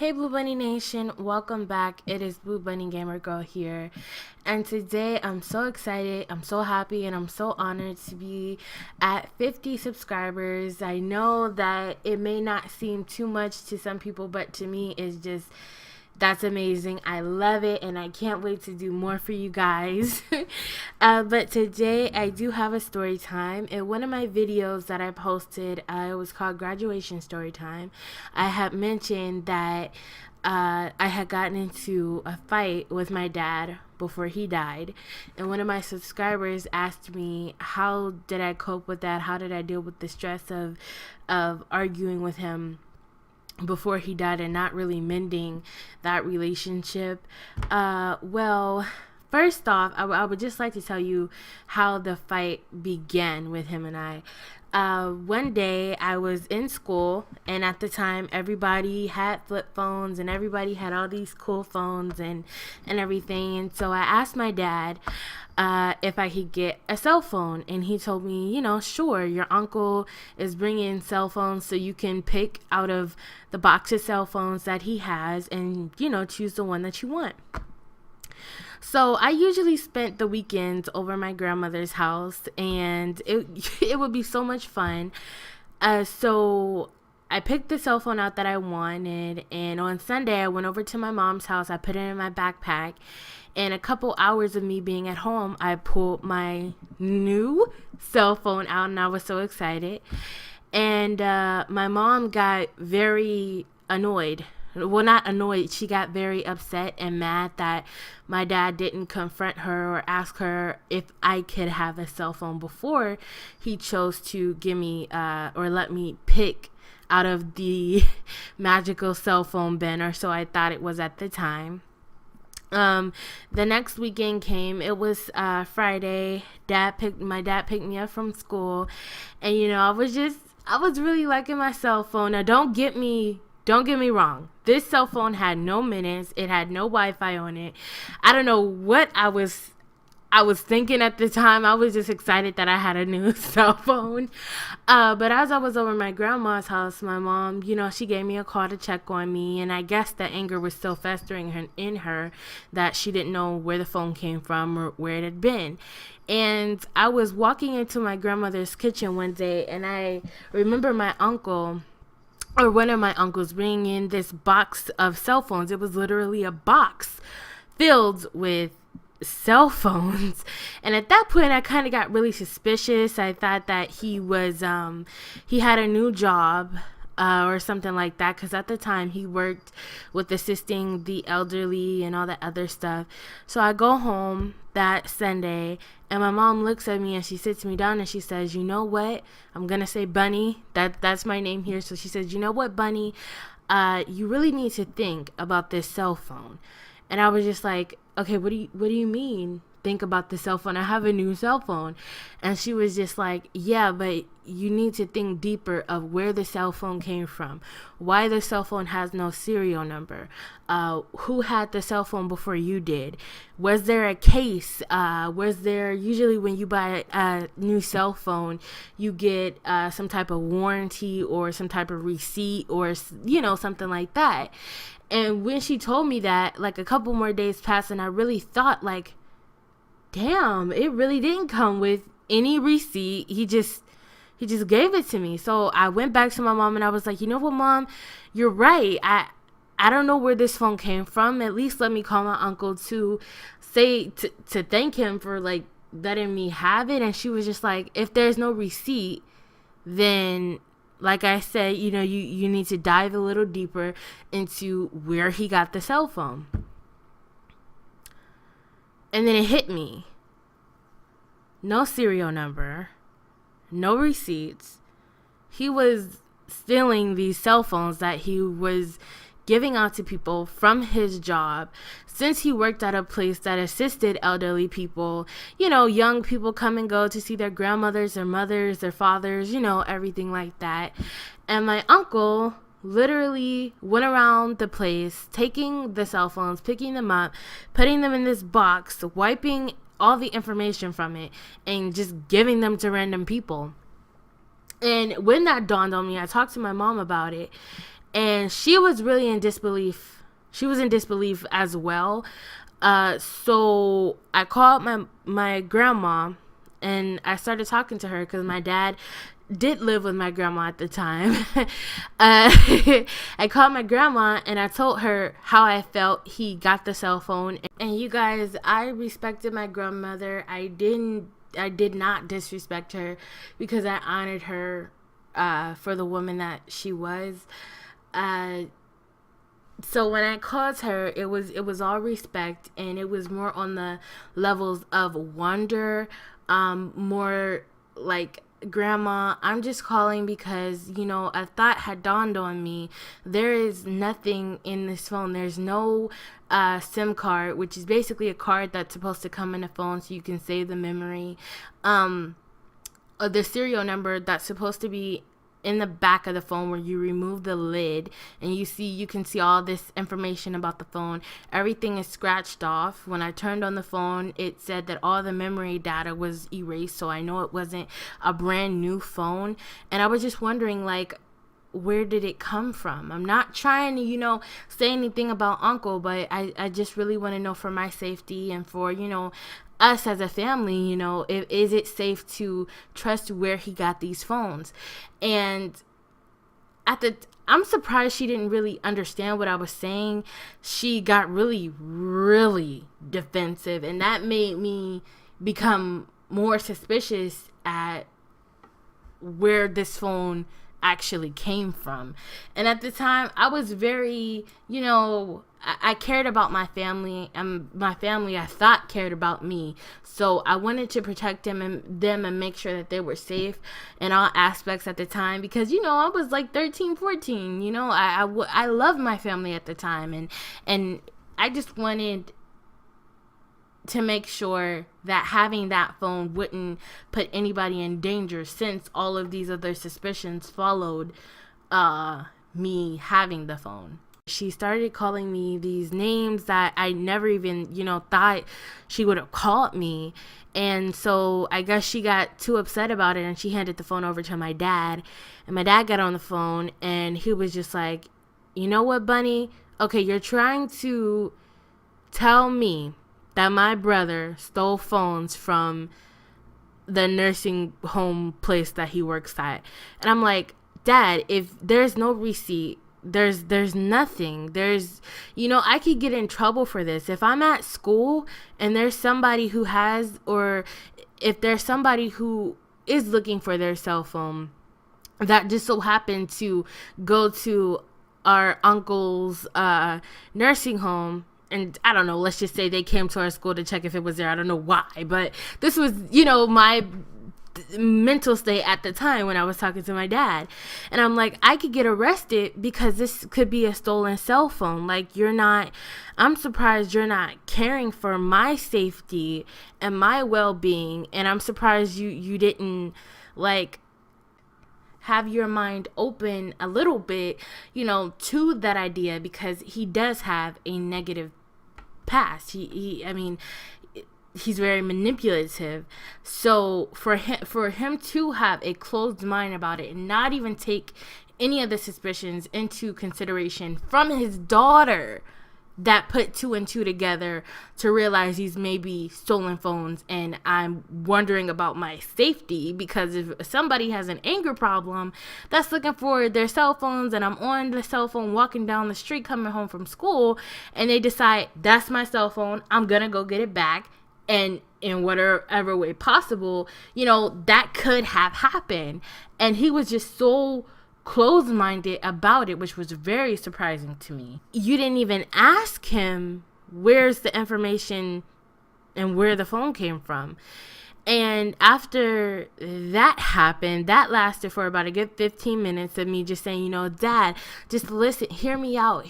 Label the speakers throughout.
Speaker 1: Hey Blue Bunny Nation, welcome back. It is Blue Bunny Gamer Girl here. And today I'm so excited, I'm so happy, and I'm so honored to be at 50 subscribers. I know that it may not seem too much to some people, but to me it's just that's amazing. I love it and I can't wait to do more for you guys. But today I do have a story time. In one of my videos that I posted, it was called Graduation Story Time. I had mentioned that I had gotten into a fight with my dad before he died. And one of my subscribers asked me, how did I cope with that? How did I deal with the stress of arguing with him before he died and not really mending that relationship? Well, first off, I would just like to tell you how the fight began with him and I. One day I was in school, and at the time everybody had flip phones and everybody had all these cool phones and everything. And so I asked my dad if I could get a cell phone, and he told me, sure, your uncle is bringing cell phones, so you can pick out of the box of cell phones that he has and, choose the one that you want. So I usually spent the weekends over my grandmother's house, and it would be so much fun. So I picked the cell phone out that I wanted, and on Sunday I went over to my mom's house. I put it in my backpack, and a couple hours of me being at home, I pulled my new cell phone out, and I was so excited. And my mom got very annoyed. Well, not annoyed. She got very upset and mad that my dad didn't confront her or ask her if I could have a cell phone before he chose to give me or let me pick out of the magical cell phone bin, or so I thought it was at the time. The next weekend came. It was Friday. My dad picked me up from school, and I was really liking my cell phone. Now, don't get me wrong. This cell phone had no minutes. It had no Wi-Fi on it. I don't know what I was thinking at the time. I was just excited that I had a new cell phone. But as I was over my grandma's house, my mom, she gave me a call to check on me. And I guess the anger was still festering in her that she didn't know where the phone came from or where it had been. And I was walking into my grandmother's kitchen one day, and I remember my uncle, or one of my uncles, bringing in this box of cell phones. It was literally a box filled with cell phones. And at that point, I kind of got really suspicious. I thought that he had a new job or something like that, because at the time he worked with assisting the elderly and all that other stuff. So I go home that Sunday, and my mom looks at me and she sits me down and she says, "You know what? I'm gonna say Bunny. That's my name here." So she says, "You know what, Bunny? You really need to think about this cell phone." And I was just like, "Okay, what do you mean? Think about the cell phone? I have a new cell phone." And she was just like, "Yeah, but you need to think deeper of where the cell phone came from, why the cell phone has no serial number, who had the cell phone before you did, was there a case, was there, usually when you buy a new cell phone, you get some type of warranty or some type of receipt or, something like that." And when she told me that, like, a couple more days passed, and I really thought, like, damn, it really didn't come with any receipt. He just gave it to me. So I went back to my mom and I was like, "You know what, Mom? You're right. I don't know where this phone came from. At least let me call my uncle to say, to thank him for, like, letting me have it." And she was just like, "If there's no receipt, then, like I said, you need to dive a little deeper into where he got the cell phone." And then it hit me. No serial number, no receipts. He was stealing these cell phones that he was giving out to people from his job, since he worked at a place that assisted elderly people. Young people come and go to see their grandmothers, their mothers, their fathers, everything like that. And my uncle literally went around the place, taking the cell phones, picking them up, putting them in this box, wiping all the information from it, and just giving them to random people. And when that dawned on me, I talked to my mom about it, And she was really in disbelief. She was in disbelief as well. So I called my grandma, and I started talking to her because my dad did live with my grandma at the time. I called my grandma and I told her how I felt he got the cell phone. And you guys, I respected my grandmother. I did not disrespect her because I honored her for the woman that she was. So when I called her, it was all respect, and it was more on the levels of wonder, more like, Grandma, I'm just calling because, a thought had dawned on me. There is nothing in this phone. There's no SIM card, which is basically a card that's supposed to come in the phone so you can save the memory. The serial number that's supposed to be in the back of the phone where you remove the lid and you can see all this information about the phone. Everything is scratched off. When I turned on the phone, it said that all the memory data was erased, so I know it wasn't a brand new phone. And I was just wondering, like, where did it come from? I'm not trying to, say anything about Uncle, but I just really want to know for my safety and for, us as a family, is it safe to trust where he got these phones? And I'm surprised she didn't really understand what I was saying. She got really, really defensive, and that made me become more suspicious at where this phone actually came from. And at the time, I was very, I cared about my family, and my family, I thought, cared about me. So I wanted to protect them and make sure that they were safe in all aspects at the time, because, I was like 13, 14, I loved my family at the time, and I just wanted to make sure that having that phone wouldn't put anybody in danger, since all of these other suspicions followed me having the phone. She started calling me these names that I never even, thought she would have called me. And so I guess she got too upset about it, and she handed the phone over to my dad. And my dad got on the phone, and he was just like, you know what, Bunny? Okay, you're trying to tell me that my brother stole phones from the nursing home place that he works at. And I'm like, Dad, if there's no receipt, there's nothing. I could get in trouble for this. If I'm at school and there's somebody who has, or if there's somebody who is looking for their cell phone that just so happened to go to our uncle's nursing home, and I don't know, let's just say they came to our school to check if it was there. I don't know why, but this was, my mental state at the time when I was talking to my dad. And I'm like, I could get arrested because this could be a stolen cell phone. Like, I'm surprised you're not caring for my safety and my well-being. And I'm surprised you didn't, like, have your mind open a little bit, to that idea, because he does have a negative past. He's very manipulative. So for him to have a closed mind about it and not even take any of the suspicions into consideration from his daughter, that put two and two together to realize these may be stolen phones. And I'm wondering about my safety, because if somebody has an anger problem that's looking for their cell phones, and I'm on the cell phone walking down the street coming home from school, and they decide that's my cell phone, I'm gonna go get it back, and in whatever way possible, that could have happened. And he was just so closed-minded about it, which was very surprising to me. You didn't even ask him where's the information and where the phone came from. And after that happened, that lasted for about a good 15 minutes of me just saying, Dad, just listen, hear me out.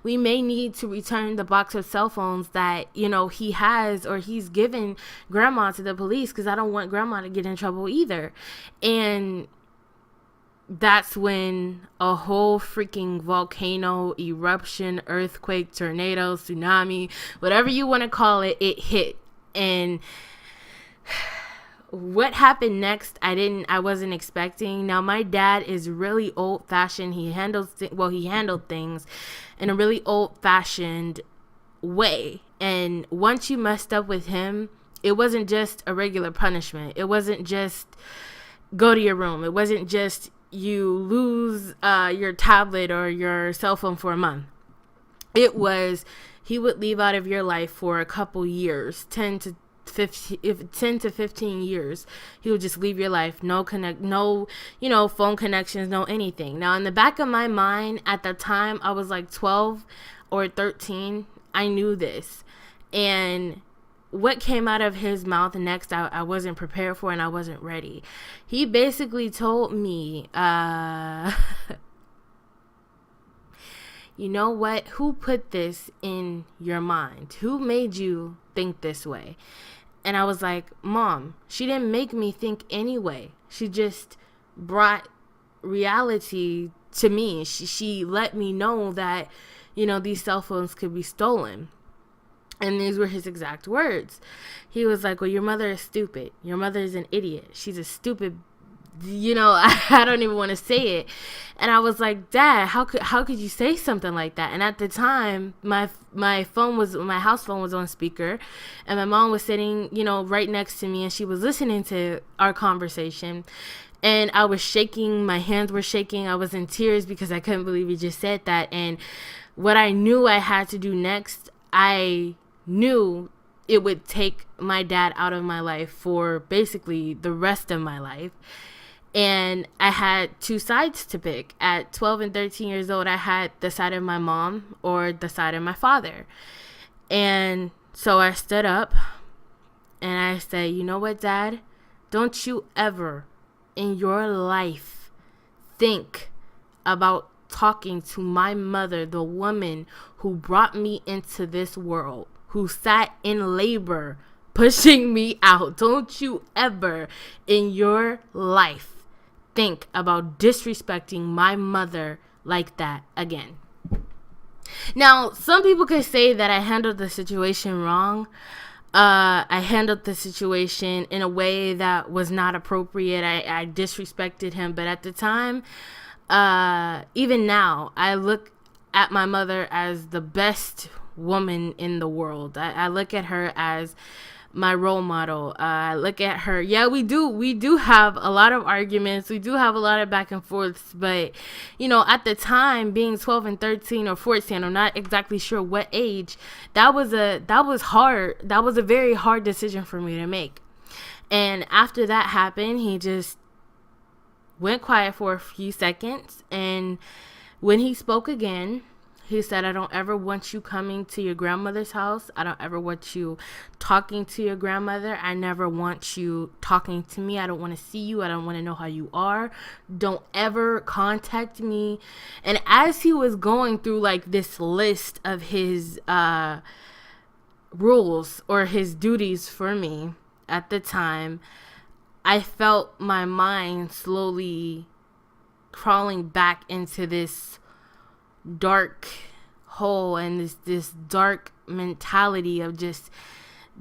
Speaker 1: We may need to return the box of cell phones that, he has, or he's given Grandma to the police, because I don't want Grandma to get in trouble either. And that's when a whole freaking volcano, eruption, earthquake, tornado, tsunami, whatever you want to call it, it hit. And what happened next, I wasn't expecting. Now, my dad is really old fashioned. He handled things in a really old fashioned way. And once you messed up with him, it wasn't just a regular punishment. It wasn't just go to your room. It wasn't just you lose your tablet or your cell phone for a month. It was he would leave out of your life for a couple years, 10 to 15 years. He would just leave your life. No phone connections, no anything. Now, in the back of my mind at the time, I was like 12 or 13. I knew this. And what came out of his mouth next, I wasn't prepared for, and I wasn't ready. He basically told me, you know what? Who put this in your mind? Who made you think this way? And I was like, Mom, she didn't make me think anyway. She just brought reality to me. She let me know that, these cell phones could be stolen. And these were his exact words. He was like, well, your mother is stupid. Your mother is an idiot. She's a stupid, I don't even want to say it. And I was like, Dad, how could you say something like that? And at the time, my house phone was on speaker, and my mom was sitting, right next to me, and she was listening to our conversation. And I was shaking. My hands were shaking. I was in tears because I couldn't believe he just said that. And what I knew I had to do next, I knew it would take my dad out of my life for basically the rest of my life. And I had two sides to pick. At 12 and 13 years old, I had the side of my mom or the side of my father. And so I stood up and I said, you know what, Dad? Don't you ever in your life think about talking to my mother, the woman who brought me into this world, who sat in labor pushing me out. Don't you ever in your life think about disrespecting my mother like that again. Now, some people could say that I handled the situation wrong. I handled the situation in a way that was not appropriate. I disrespected him. But at the time, even now, I look at my mother as the best woman in the world. I look at her as my role model. I look at her. Yeah, we do have a lot of arguments. We do have a lot of back and forths. But, at the time, being 12 and 13 or 14, I'm not exactly sure what age, that was hard. That was a very hard decision for me to make. And after that happened, he just went quiet for a few seconds. And when he spoke again, he said, I don't ever want you coming to your grandmother's house. I don't ever want you talking to your grandmother. I never want you talking to me. I don't want to see you. I don't want to know how you are. Don't ever contact me. And as he was going through like this list of his rules or his duties for me at the time, I felt my mind slowly crawling back into this dark hole and this dark mentality of just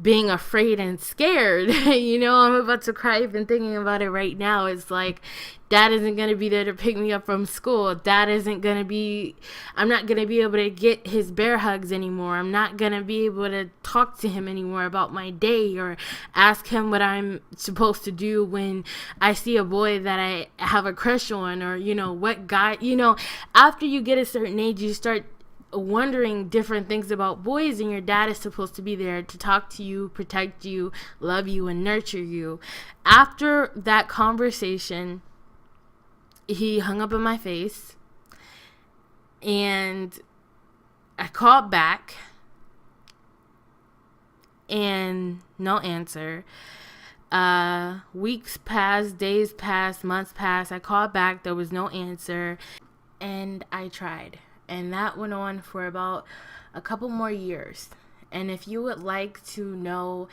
Speaker 1: being afraid and scared. I'm about to cry even thinking about it right now. It's like, Dad isn't going to be there to pick me up from school. I'm not going to be able to get his bear hugs anymore. I'm not going to be able to talk to him anymore about my day or ask him what I'm supposed to do when I see a boy that I have a crush on, or, what guy, after you get a certain age, you start wondering different things about boys, and your dad is supposed to be there to talk to you, protect you, love you, and nurture you. After that conversation, he hung up in my face, and I called back, and no answer. Weeks passed, days passed, months passed. I called back, there was no answer, and I tried. And that went on for about a couple more years. And if you would like to know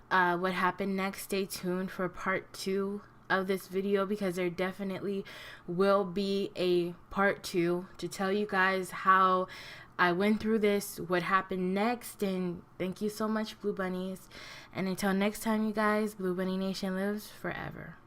Speaker 1: what happened next, stay tuned for part 2 of this video, because there definitely will be a part 2 to tell you guys how I went through this, what happened next, and thank you so much, Blue Bunnies. And until next time, you guys, Blue Bunny Nation lives forever.